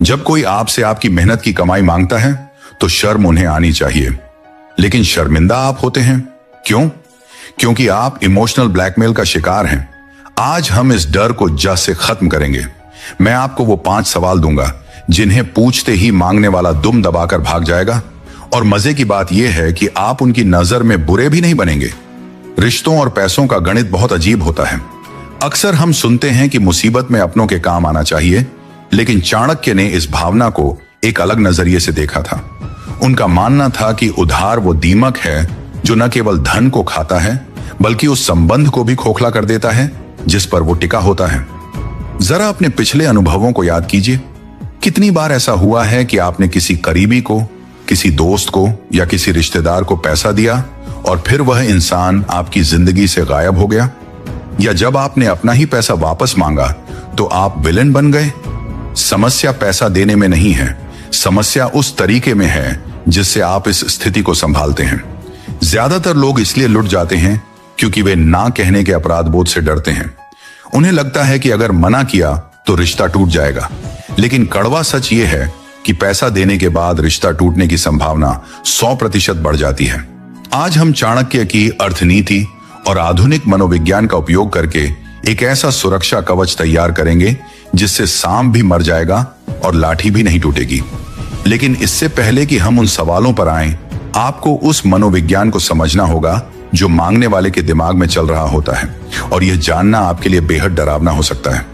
जब कोई आपसे आपकी मेहनत की कमाई मांगता है तो शर्म उन्हें आनी चाहिए, लेकिन शर्मिंदा आप होते हैं। क्यों? क्योंकि आप इमोशनल ब्लैकमेल का शिकार हैं। आज हम इस डर को जड़ से खत्म करेंगे। मैं आपको वो 5 सवाल दूंगा जिन्हें पूछते ही मांगने वाला दुम दबाकर भाग जाएगा। और मजे की बात यह है कि आप उनकी नजर में बुरे भी नहीं बनेंगे। रिश्तों और पैसों का गणित बहुत अजीब होता है। अक्सर हम सुनते हैं कि मुसीबत में अपनों के काम आना चाहिए, लेकिन चाणक्य ने इस भावना को एक अलग नजरिए से देखा था। उनका मानना था कि उधार वो दीमक है जो न केवल धन को खाता है बल्कि उस संबंध को भी खोखला कर देता है जिस पर वो टिका होता है। जरा अपने पिछले अनुभवों को याद कीजिए। कितनी बार ऐसा हुआ है कि आपने किसी करीबी को, किसी दोस्त को या किसी रिश्तेदार को पैसा दिया और फिर वह इंसान आपकी जिंदगी से गायब हो गया? या जब आपने अपना ही पैसा वापस मांगा तो आप विलेन बन गए? समस्या पैसा देने में नहीं है, समस्या उस तरीके में है जिससे आप इस स्थिति को संभालते हैं। ज्यादातर लोग इसलिए लुट जाते हैं क्योंकि वे ना कहने के अपराध बोध से डरते हैं। उन्हें लगता है कि अगर मना किया तो रिश्ता टूट जाएगा, लेकिन कड़वा सच ये है कि पैसा देने के बाद रिश्ता टूटने की संभावना 100% बढ़ जाती है। आज हम चाणक्य की अर्थनीति और आधुनिक मनोविज्ञान का उपयोग करके एक ऐसा सुरक्षा कवच तैयार करेंगे जिससे सांप भी मर जाएगा और लाठी भी नहीं टूटेगी। लेकिन इससे पहले कि हम उन सवालों पर आएं, आपको उस मनोविज्ञान को समझना होगा जो मांगने वाले के दिमाग में चल रहा होता है, और यह जानना आपके लिए बेहद डरावना हो सकता है।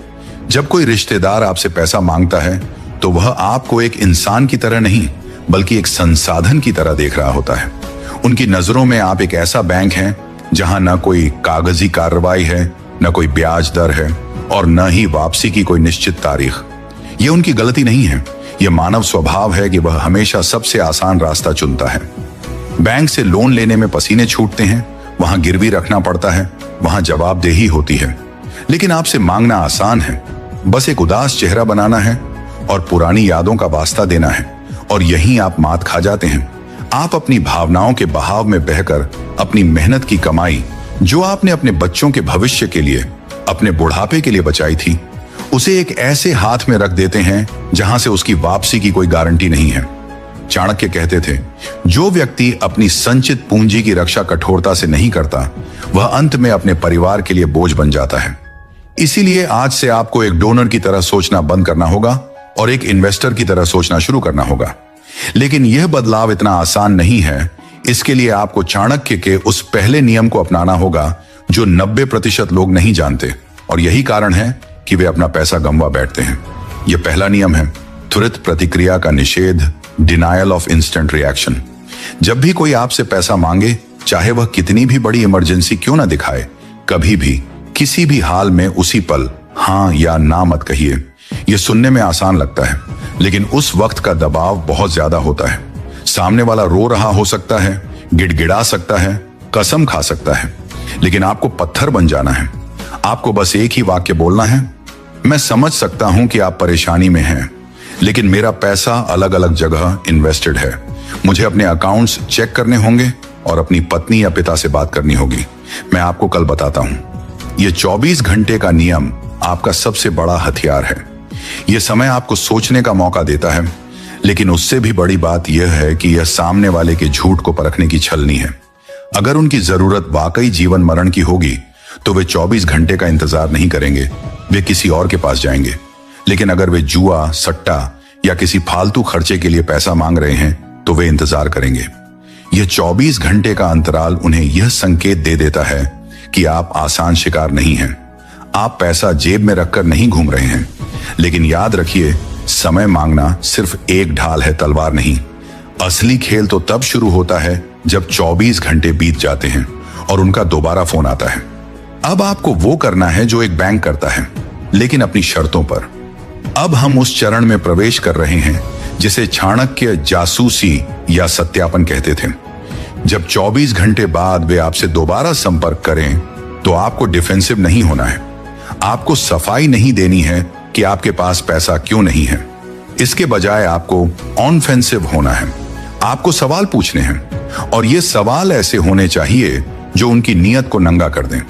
जब कोई रिश्तेदार आपसे पैसा मांगता है तो वह आपको एक इंसान की तरह नहीं बल्कि एक संसाधन की तरह देख रहा होता है। उनकी नजरों में आप एक ऐसा बैंक हैं जहां न कोई कागजी कार्रवाई है, न कोई ब्याज दर है और न ही वापसी की कोई निश्चित तारीख। यह उनकी गलती नहीं है, यह मानव स्वभाव है कि वह हमेशा सबसे आसान रास्ता चुनता है। बैंक से लोन लेने में पसीने छूटते हैं, वहां गिरवी रखना पड़ता है, वहां जवाबदेही होती है। लेकिन आपसे मांगना आसान है, बस एक उदास चेहरा बनाना है और पुरानी यादों का वास्ता देना है, और यहीं आप मात खा जाते हैं। आप अपनी भावनाओं के बहाव में बहकर अपनी मेहनत की कमाई जो आपने अपने बच्चों के भविष्य के लिए, अपने बुढ़ापे के लिए बचाई थी, उसे एक ऐसे हाथ में रख देते हैं जहां से उसकी वापसी की कोई गारंटी नहीं है। चाणक्य कहते थे, जो व्यक्ति अपनी संचित पूंजी की रक्षा कठोरता से नहीं करता वह अंत में अपने परिवार के लिए बोझ बन जाता है। इसीलिए आज से आपको एक डोनर की तरह सोचना बंद करना होगा और एक इन्वेस्टर की तरह सोचना शुरू करना होगा। लेकिन यह बदलाव इतना आसान नहीं है। इसके लिए आपको चाणक्य के उस पहले नियम को अपनाना होगा जो 90% लोग नहीं जानते, और यही कारण है कि वे अपना पैसा गंवा बैठते हैं। यह पहला नियम है त्वरित प्रतिक्रिया का निषेध, डिनायल ऑफ इंस्टेंट रिएक्शन। जब भी कोई आपसे पैसा मांगे, चाहे वह कितनी भी बड़ी इमरजेंसी क्यों ना दिखाए, कभी भी किसी भी हाल में उसी पल हाँ या ना मत कहिए। यह सुनने में आसान लगता है, लेकिन उस वक्त का दबाव बहुत ज्यादा होता है। सामने वाला रो रहा हो सकता है, गिड़गिड़ा सकता है, कसम खा सकता है, लेकिन आपको पत्थर बन जाना है। आपको बस एक ही वाक्य बोलना है, मैं समझ सकता हूं कि आप परेशानी में हैं, लेकिन मेरा पैसा अलग अलग जगह इन्वेस्टेड है। मुझे अपने अकाउंट्स चेक करने होंगे और अपनी पत्नी या पिता से बात करनी होगी। मैं आपको कल बताता हूं। यह 24 घंटे का नियम आपका सबसे बड़ा हथियार है। यह समय आपको सोचने का मौका देता है, लेकिन उससे भी बड़ी बात यह है कि यह सामने वाले के झूठ को परखने की छलनी है। अगर उनकी जरूरत वाकई जीवन मरण की होगी तो वे 24 घंटे का इंतजार नहीं करेंगे, वे किसी और के पास जाएंगे। लेकिन अगर वे जुआ, सट्टा या किसी फालतू खर्चे के लिए पैसा मांग रहे हैं तो वे इंतजार करेंगे। यह 24 घंटे का अंतराल उन्हें यह संकेत दे देता है कि आप आसान शिकार नहीं हैं। आप पैसा जेब में रखकर नहीं घूम रहे हैं। लेकिन याद रखिए, समय मांगना सिर्फ एक ढाल है, तलवार नहीं। असली खेल तो तब शुरू होता है जब 24 घंटे बीत जाते हैं और उनका दोबारा फोन आता है। अब आपको वो करना है जो एक बैंक करता है, लेकिन अपनी शर्तों पर। अब हम उस चरण में प्रवेश कर रहे हैं जिसे चाणक्य जासूसी या सत्यापन कहते थे। जब 24 घंटे बाद वे आपसे दोबारा संपर्क करें तो आपको डिफेंसिव नहीं होना है। आपको सफाई नहीं देनी है कि आपके पास पैसा क्यों नहीं है। इसके बजाय आपको ऑनफेंसिव होना है। आपको सवाल पूछने हैं, और ये सवाल ऐसे होने चाहिए जो उनकी नीयत को नंगा कर दें।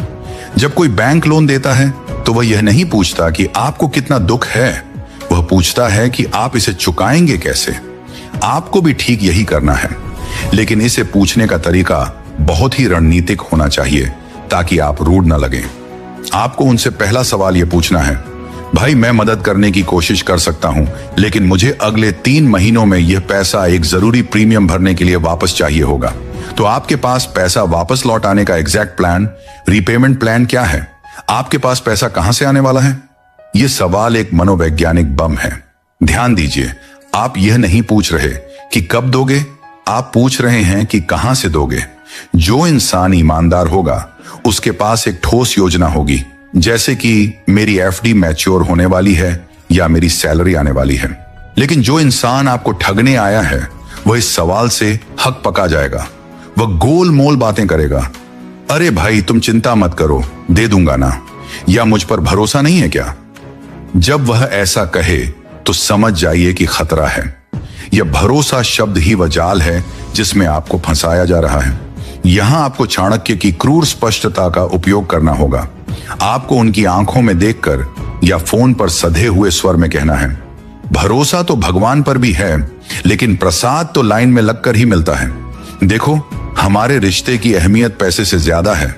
जब कोई बैंक लोन देता है तो वह यह नहीं पूछता कि आपको कितना दुख है, वह पूछता है कि आप इसे चुकाएंगे कैसे। आपको भी ठीक यही करना है, लेकिन इसे पूछने का तरीका बहुत ही रणनीतिक होना चाहिए ताकि आप रूड न लगे। आपको उनसे पहला सवाल यह पूछना है, भाई मैं मदद करने की कोशिश कर सकता हूं, लेकिन मुझे अगले 3 महीनों में यह पैसा एक जरूरी प्रीमियम भरने के लिए वापस चाहिए होगा। तो आपके पास पैसा वापस लौटाने का एग्जैक्ट प्लान, रीपेमेंट प्लान क्या है? आपके पास पैसा कहां से आने वाला है? यह सवाल एक मनोवैज्ञानिक बम है। ध्यान दीजिए, आप यह नहीं पूछ रहे कि कब दोगे, आप पूछ रहे हैं कि कहां से दोगे। जो इंसान ईमानदार होगा उसके पास एक ठोस योजना होगी, जैसे कि मेरी एफडी मैच्योर होने वाली है या मेरी सैलरी आने वाली है। लेकिन जो इंसान आपको ठगने आया है वह इस सवाल से हक पका जाएगा। वह गोल मोल बातें करेगा। अरे भाई तुम चिंता मत करो, दे दूंगा ना, या मुझ पर भरोसा नहीं है क्या? जब वह ऐसा कहे तो समझ जाइए कि खतरा है। यह भरोसा शब्द ही वह जाल है जिसमें आपको फंसाया जा रहा है। यहां आपको चाणक्य की क्रूर स्पष्टता का उपयोग करना होगा। आपको उनकी आंखों में देखकर या फोन पर सधे हुए स्वर में कहना है, भरोसा तो भगवान पर भी है, लेकिन प्रसाद तो लाइन में लगकर ही मिलता है। देखो, हमारे रिश्ते की अहमियत पैसे से ज्यादा है।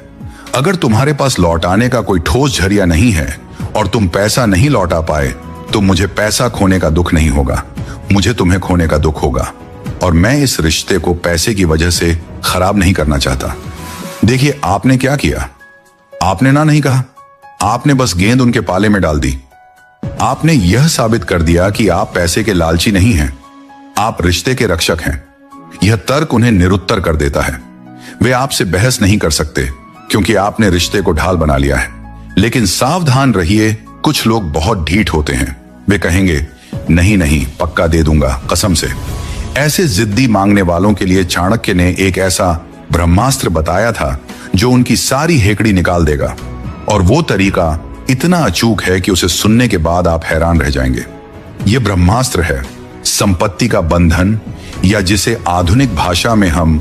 अगर तुम्हारे पास लौटाने का कोई ठोस जरिया नहीं है और तुम पैसा नहीं लौटा पाए, तो मुझे पैसा खोने का दुख नहीं होगा, मुझे तुम्हें खोने का दुख होगा। और मैं इस रिश्ते को पैसे की वजह से खराब नहीं करना चाहता। देखिए, आपने क्या किया? आपने ना नहीं कहा, आपने बस गेंद उनके पाले में डाल दी। आपने यह साबित कर दिया कि आप पैसे के लालची नहीं हैं, आप रिश्ते के रक्षक हैं। यह तर्क उन्हें निरुत्तर कर देता है। वे आपसे बहस नहीं कर सकते क्योंकि आपने रिश्ते को ढाल बना लिया है। लेकिन सावधान रहिए, कुछ लोग बहुत ढीठ होते हैं। वे कहेंगे, नहीं नहीं, पक्का दे दूंगा, कसम से। ऐसे जिद्दी मांगने वालों के लिए चाणक्य ने एक ऐसा ब्रह्मास्त्र बताया था जो उनकी सारी हेकड़ी निकाल देगा। और वो तरीका इतना अचूक है कि उसे सुनने के बाद आप हैरान रह जाएंगे। यह ब्रह्मास्त्र है संपत्ति का बंधन, या जिसे आधुनिक भाषा में हम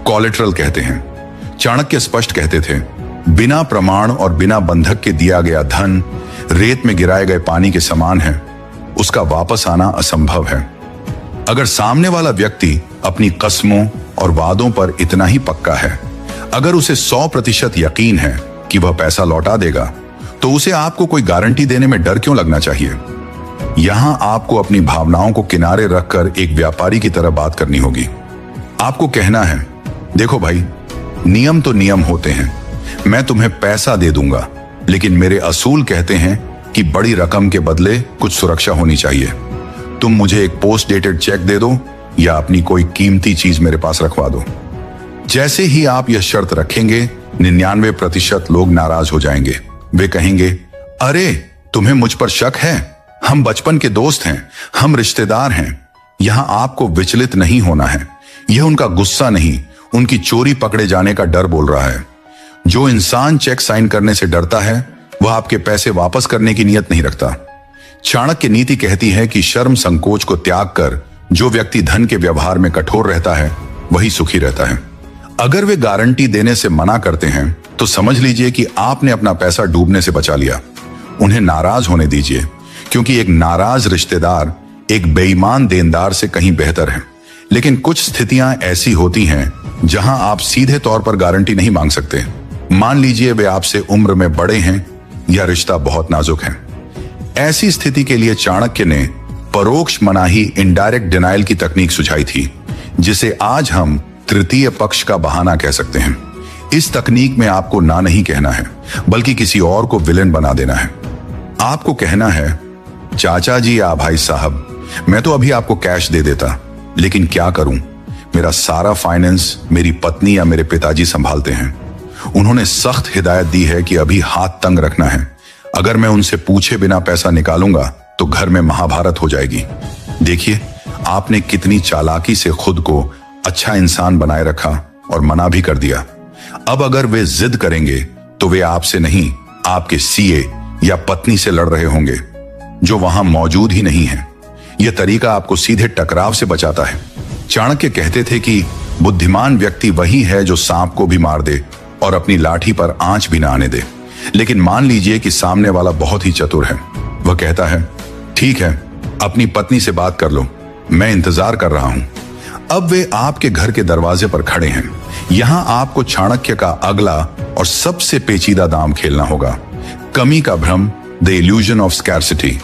कोलेटरल कहते हैं। चाणक्य स्पष्ट कहते थे, बिना प्रमाण और बिना बंधक के दिया गया धन रेत में गिराए गए पानी के समान है, उसका वापस आना असंभव है। अगर सामने वाला व्यक्ति अपनी कस्मों और वादों पर इतना ही पक्का है, अगर उसे 100% यकीन है कि वह पैसा लौटा देगा, तो उसे आपको कोई गारंटी देने में डर क्यों लगना चाहिए? यहां आपको अपनी भावनाओं को किनारे रखकर एक व्यापारी की तरह बात करनी होगी। आपको कहना है, देखो भाई, नियम तो नियम होते हैं, मैं तुम्हें पैसा दे दूंगा, लेकिन मेरे असूल कहते हैं कि बड़ी रकम के बदले कुछ सुरक्षा होनी चाहिए। तुम मुझे एक पोस्ट डेटेड चेक दे दो या अपनी कोई कीमती चीज मेरे पास रखवा दो। जैसे ही आप यह शर्त रखेंगे, 99% लोग नाराज हो जाएंगे। वे कहेंगे, अरे तुम्हें मुझ पर शक है, हम बचपन के दोस्त हैं, हम रिश्तेदार हैं। यहां आपको विचलित नहीं होना है। यह उनका गुस्सा नहीं, उनकी चोरी पकड़े जाने का डर बोल रहा है। जो इंसान चेक साइन करने से डरता है, वह आपके पैसे वापस करने की नीयत नहीं रखता। चाणक्य नीति कहती है कि शर्म संकोच को त्याग कर जो व्यक्ति धन के व्यवहार में कठोर रहता है, वही सुखी रहता है। अगर वे गारंटी देने से मना करते हैं, तो समझ लीजिए कि आपने अपना पैसा डूबने से बचा लिया। उन्हें नाराज होने दीजिए, क्योंकि एक नाराज रिश्तेदार एक बेईमान देनदार से कहीं बेहतर है। लेकिन कुछ स्थितियां ऐसी होती हैं जहां आप सीधे तौर पर गारंटी नहीं मांग सकते। मान लीजिए वे आपसे उम्र में बड़े हैं या रिश्ता बहुत नाजुक है। ऐसी स्थिति के लिए चाणक्य ने परोक्ष मनाही, इनडायरेक्ट डिनायल की तकनीक सुझाई थी, जिसे आज हम तृतीय पक्ष का बहाना कह सकते हैं। इस तकनीक में आपको ना नहीं कहना है, बल्कि किसी और को विलेन बना देना है। आपको कहना है, चाचा जी या भाई साहब, मैं तो अभी आपको कैश दे देता, लेकिन क्या करूं, मेरा सारा फाइनेंस मेरी पत्नी या मेरे पिताजी संभालते हैं। उन्होंने सख्त हिदायत दी है कि अभी हाथ तंग रखना है। अगर मैं उनसे पूछे बिना पैसा निकालूंगा तो घर में महाभारत हो जाएगी। देखिए, आपने कितनी चालाकी से खुद को अच्छा इंसान बनाए रखा और मना भी कर दिया। अब अगर वे जिद करेंगे तो वे आपसे नहीं, आपके सीए या पत्नी से लड़ रहे होंगे, जो वहां मौजूद ही नहीं है। यह तरीका आपको सीधे टकराव से बचाता है। चाणक्य कहते थे कि बुद्धिमान व्यक्ति वही है जो सांप को भी मार दे और अपनी लाठी पर आंच भी ना आने दे। लेकिन मान लीजिए कि सामने वाला बहुत ही चतुर है। वह कहता है, ठीक है, अपनी पत्नी से बात कर लो, मैं इंतजार कर रहा हूं। अब वे आपके घर के दरवाजे पर खड़े हैं। यहां आपको चाणक्य का अगला और सबसे पेचीदा दांव खेलना होगा, कमी का भ्रम, द इल्यूजन ऑफ स्कैर्सिटी।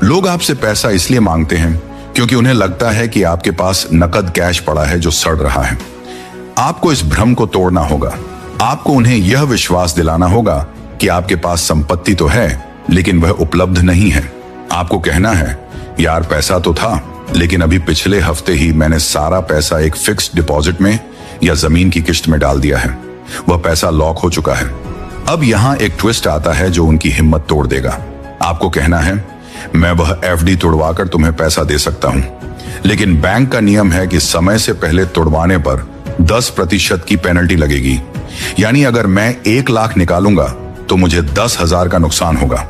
लोग आपसे पैसा इसलिए मांगते हैं क्योंकि उन्हें लगता है कि आपके पास नकद कैश पड़ा है जो सड़ रहा है। आपको इस भ्रम को तोड़ना होगा। आपको उन्हें यह विश्वास दिलाना होगा कि आपके पास संपत्ति तो है लेकिन वह उपलब्ध नहीं है। आपको कहना है, यार पैसा तो था लेकिन अभी पिछले हफ्ते ही मैंने सारा पैसा एक फिक्स्ड डिपॉजिट में या जमीन की किश्त में डाल दिया है, वह पैसा लॉक हो चुका है। अब यहां एक ट्विस्ट आता है जो उनकी हिम्मत तोड़ देगा। आपको कहना है, मैं वह एफडी तुड़वाकर तुम्हें पैसा दे सकता हूं, लेकिन बैंक का नियम है कि समय से पहले तुड़वाने पर 10% की पेनल्टी लगेगी। यानी अगर मैं 1 लाख निकालूंगा तो मुझे 10,000 का नुकसान होगा।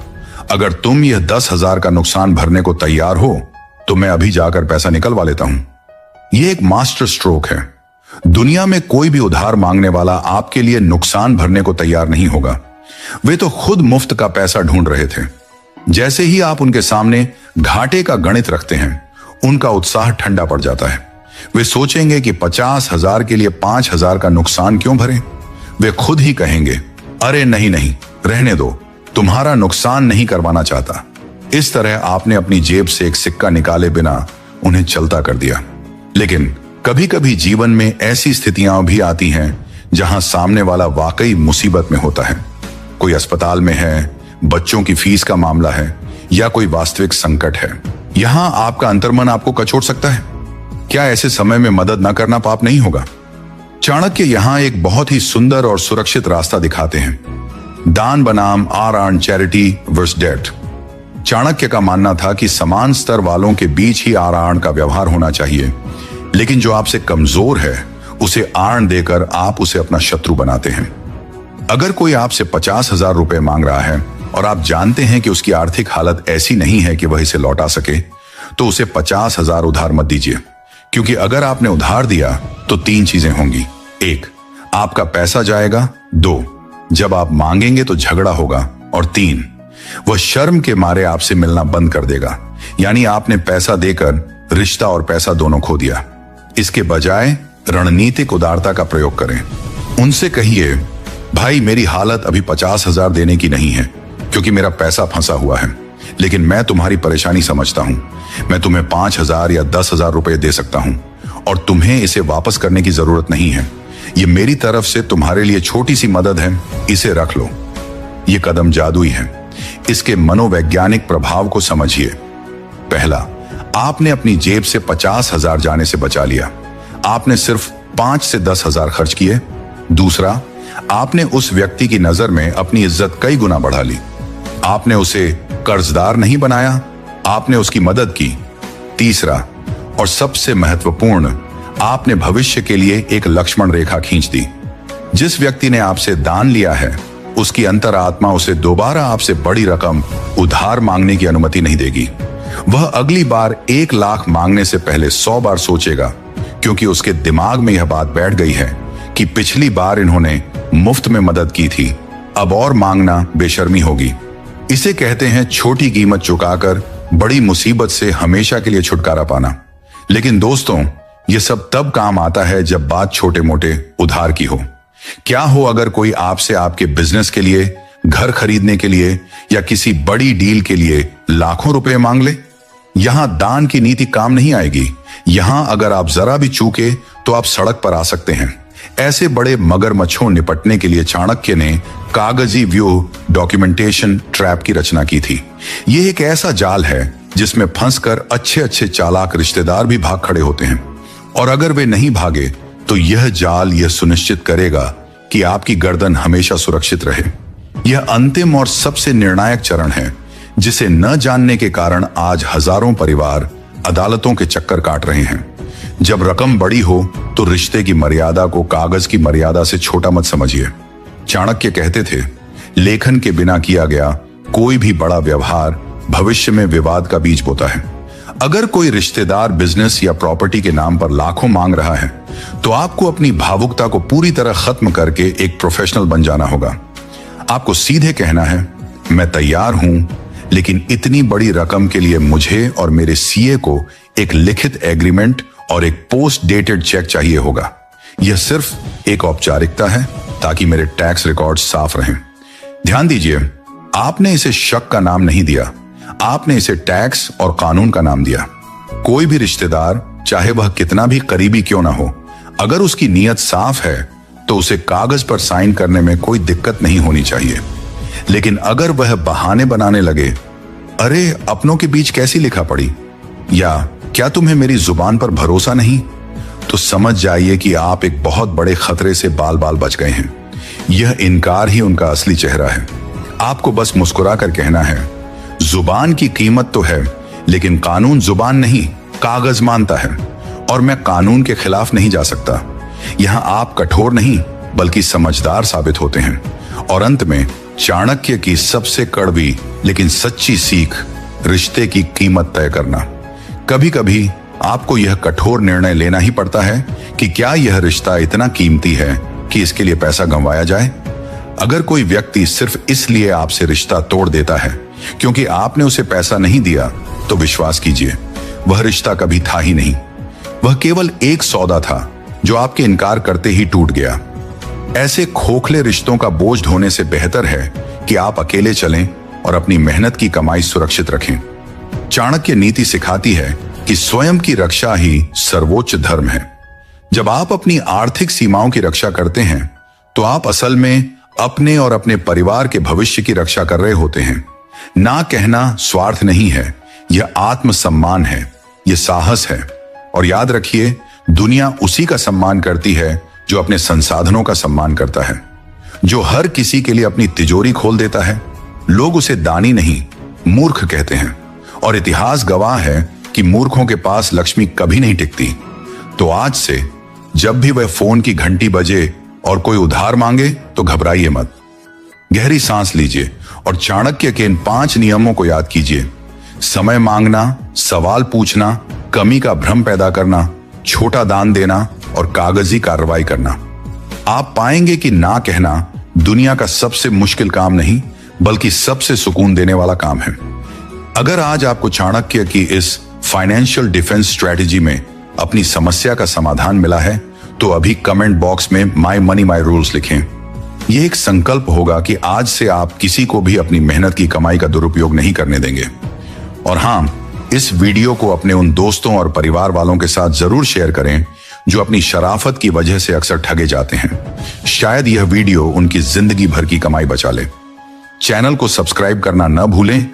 अगर तुम यह 10,000 का नुकसान भरने को तैयार हो तो मैं अभी जाकर पैसा निकलवा लेता हूं। यह एक मास्टर स्ट्रोक है। दुनिया में कोई भी उधार मांगने वाला आपके लिए नुकसान भरने को तैयार नहीं होगा। वे तो खुद मुफ्त का पैसा ढूंढ रहे थे। जैसे ही आप उनके सामने घाटे का गणित रखते हैं, उनका उत्साह ठंडा पड़ जाता है। वे सोचेंगे कि 50,000 के लिए 5,000 का नुकसान क्यों भरें। वे खुद ही कहेंगे, अरे नहीं नहीं, रहने दो, तुम्हारा नुकसान नहीं करवाना चाहता। इस तरह आपने अपनी जेब से एक सिक्का निकाले बिना उन्हें चलता कर दिया। लेकिन कभी कभी जीवन में ऐसी स्थितियां भी आती हैं जहां सामने वाला वाकई मुसीबत में होता है। कोई अस्पताल में है, बच्चों की फीस का मामला है या कोई वास्तविक संकट है। यहां आपका अंतर्मन आपको कचोट सकता है। क्या ऐसे समय में मदद न करना पाप नहीं होगा? चाणक्य यहां एक बहुत ही सुंदर और सुरक्षित रास्ता दिखाते हैं। दान बनाम or charity versus debt. Chanakya का मानना था कि समान स्तर वालों के बीच ही आर का व्यवहार होना चाहिए, लेकिन जो आपसे कमजोर है उसे आर्ण देकर आप उसे अपना शत्रु बनाते हैं। अगर कोई आपसे 50,000 रुपए मांग रहा है और आप जानते हैं कि उसकी आर्थिक हालत ऐसी नहीं है कि वह इसे लौटा सके, तो उसे 50,000 उधार मत दीजिए, क्योंकि अगर आपने उधार दिया तो 3 चीजें होंगी। 1, आपका पैसा जाएगा। 2, जब आप मांगेंगे तो झगड़ा होगा। और 3, वह शर्म के मारे आपसे मिलना बंद कर देगा। यानी आपने पैसा देकर रिश्ता और पैसा दोनों खो दिया। इसके बजाय रणनीतिक उदारता का प्रयोग करें। उनसे कहिए, भाई मेरी हालत अभी 50,000 देने की नहीं है क्योंकि मेरा पैसा फंसा हुआ है, लेकिन मैं तुम्हारी परेशानी समझता हूं। मैं तुम्हें 5,000 या 10,000 रुपए दे सकता हूं और तुम्हें इसे वापस करने की जरूरत नहीं है। ये मेरी तरफ से तुम्हारे लिए छोटी सी मदद है, इसे रख लो। ये कदम जादुई है। इसके मनोवैज्ञानिक प्रभाव को समझिए। पहला, आपने अपनी जेब से 50,000 जाने से बचा लिया। आपने सिर्फ 5 से 10,000 खर्च किए। दूसरा, आपने उस व्यक्ति की नजर में अपनी इज्जत कई गुना बढ़ा ली। आपने उसे कर्जदार नहीं बनाया, आपने उसकी मदद की। तीसरा और सबसे महत्वपूर्ण, आपने भविष्य के लिए एक लक्ष्मण रेखा खींच दी। जिस व्यक्ति ने आपसे दान लिया है, उसकी अंतरात्मा उसे दोबारा आपसे बड़ी रकम उधार मांगने की अनुमति नहीं देगी। वह अगली बार 1 लाख मांगने से पहले 100 बार सोचेगा, क्योंकि उसके दिमाग में यह बात बैठ गई है कि पिछली बार इन्होंने मुफ्त में मदद की थी, अब और मांगना बेशर्मी होगी। इसे कहते हैं छोटी कीमत चुकाकर बड़ी मुसीबत से हमेशा के लिए छुटकारा पाना। लेकिन दोस्तों, यह सब तब काम आता है जब बात छोटे मोटे उधार की हो। क्या हो अगर कोई आपसे आपके बिजनेस के लिए, घर खरीदने के लिए या किसी बड़ी डील के लिए लाखों रुपए मांग ले? यहां दान की नीति काम नहीं आएगी। यहां अगर आप जरा भी चूके तो आप सड़क पर आ सकते हैं। ऐसे बड़े मगरमच्छों निपटने के लिए चाणक्य ने कागजी व्यूह, डॉक्यूमेंटेशन ट्रैप की रचना की थी। यह एक ऐसा जाल है जिसमें फंसकर अच्छे अच्छे चालाक रिश्तेदार भी भाग खड़े होते हैं, और अगर वे नहीं भागे तो यह जाल यह सुनिश्चित करेगा कि आपकी गर्दन हमेशा सुरक्षित रहे। यह अंतिम और सबसे निर्णायक चरण है, जिसे न जानने के कारण आज हजारों परिवार अदालतों के चक्कर काट रहे हैं। जब रकम बड़ी हो तो रिश्ते की मर्यादा को कागज की मर्यादा से छोटा मत समझिए। चाणक्य कहते थे, लेखन के बिना किया गया कोई भी बड़ा व्यवहार भविष्य में विवाद का बीज बोता है। अगर कोई रिश्तेदार बिजनेस या प्रॉपर्टी के नाम पर लाखों मांग रहा है, तो आपको अपनी भावुकता को पूरी तरह खत्म करके एक प्रोफेशनल बन जाना होगा। आपको सीधे कहना है, मैं तैयार हूं, लेकिन इतनी बड़ी रकम के लिए मुझे और मेरे सीए को एक लिखित एग्रीमेंट और एक पोस्ट डेटेड चेक चाहिए होगा। यह सिर्फ एक औपचारिकता है ताकि मेरे टैक्स रिकॉर्ड साफ रहें। ध्यान दीजिए, आपने इसे शक का नाम नहीं दिया, आपने इसे टैक्स और कानून का नाम दिया। कोई भी रिश्तेदार, चाहे वह कितना भी करीबी क्यों ना हो, अगर उसकी नीयत साफ है तो उसे कागज पर साइन करने में कोई दिक्कत नहीं होनी चाहिए। लेकिन अगर वह बहाने बनाने लगे, अरे अपनों के बीच कैसी लिखा पड़ी, या क्या तुम्हें मेरी जुबान पर भरोसा नहीं, तो समझ जाइए कि आप एक बहुत बड़े खतरे से बाल बाल बच गए हैं। यह इनकार ही उनका असली चेहरा है। आपको बस मुस्कुरा कर कहना है, जुबान की कीमत तो है, लेकिन कानून जुबान नहीं, कागज मानता है, और मैं कानून के खिलाफ नहीं जा सकता। यहां आप कठोर नहीं बल्कि समझदार साबित होते हैं। और अंत में चाणक्य की सबसे कड़वी लेकिन सच्ची सीख, रिश्ते की कीमत तय करना। कभी कभी आपको यह कठोर निर्णय लेना ही पड़ता है कि क्या यह रिश्ता इतना कीमती है कि इसके लिए पैसा गंवाया जाए। अगर कोई व्यक्ति सिर्फ इसलिए आपसे रिश्ता तोड़ देता है क्योंकि आपने उसे पैसा नहीं दिया, तो विश्वास कीजिए, वह रिश्ता कभी था ही नहीं। वह केवल एक सौदा था जो आपके इनकार करते ही टूट गया। ऐसे खोखले रिश्तों का बोझ ढोने से बेहतर है कि आप अकेले चलें और अपनी मेहनत की कमाई सुरक्षित रखें। चाणक्य नीति सिखाती है कि स्वयं की रक्षा ही सर्वोच्च धर्म है। जब आप अपनी आर्थिक सीमाओं की रक्षा करते हैं तो आप असल में अपने और अपने परिवार के भविष्य की रक्षा कर रहे होते हैं। ना कहना स्वार्थ नहीं है, यह आत्मसम्मान है, यह साहस है। और याद रखिए, दुनिया उसी का सम्मान करती है जो अपने संसाधनों का सम्मान करता है। जो हर किसी के लिए अपनी तिजोरी खोल देता है, लोग उसे दानी नहीं, मूर्ख कहते हैं। और इतिहास गवाह है कि मूर्खों के पास लक्ष्मी कभी नहीं टिकती। तो आज से जब भी वह फोन की घंटी बजे और कोई उधार मांगे तो घबराइए मत। गहरी सांस लीजिए और चाणक्य के इन 5 नियमों को याद कीजिए। समय मांगना, सवाल पूछना, कमी का भ्रम पैदा करना, छोटा दान देना और कागजी कार्रवाई करना। आप पाएंगे कि ना कहना दुनिया का सबसे मुश्किल काम नहीं बल्कि सबसे सुकून देने वाला काम है। अगर आज आपको चाणक्य की इस फाइनेंशियल डिफेंस स्ट्रेटेजी में अपनी समस्या का समाधान मिला है तो अभी कमेंट बॉक्स में माय मनी माय रूल्स लिखें। यह एक संकल्प होगा कि आज से आप किसी को भी अपनी मेहनत की कमाई का दुरुपयोग नहीं करने देंगे। और हां, इस वीडियो को अपने उन दोस्तों और परिवार वालों के साथ जरूर शेयर करें जो अपनी शराफत की वजह से अक्सर ठगे जाते हैं। शायद यह वीडियो उनकी जिंदगी भर की कमाई बचा ले। चैनल को सब्सक्राइब करना न भूलें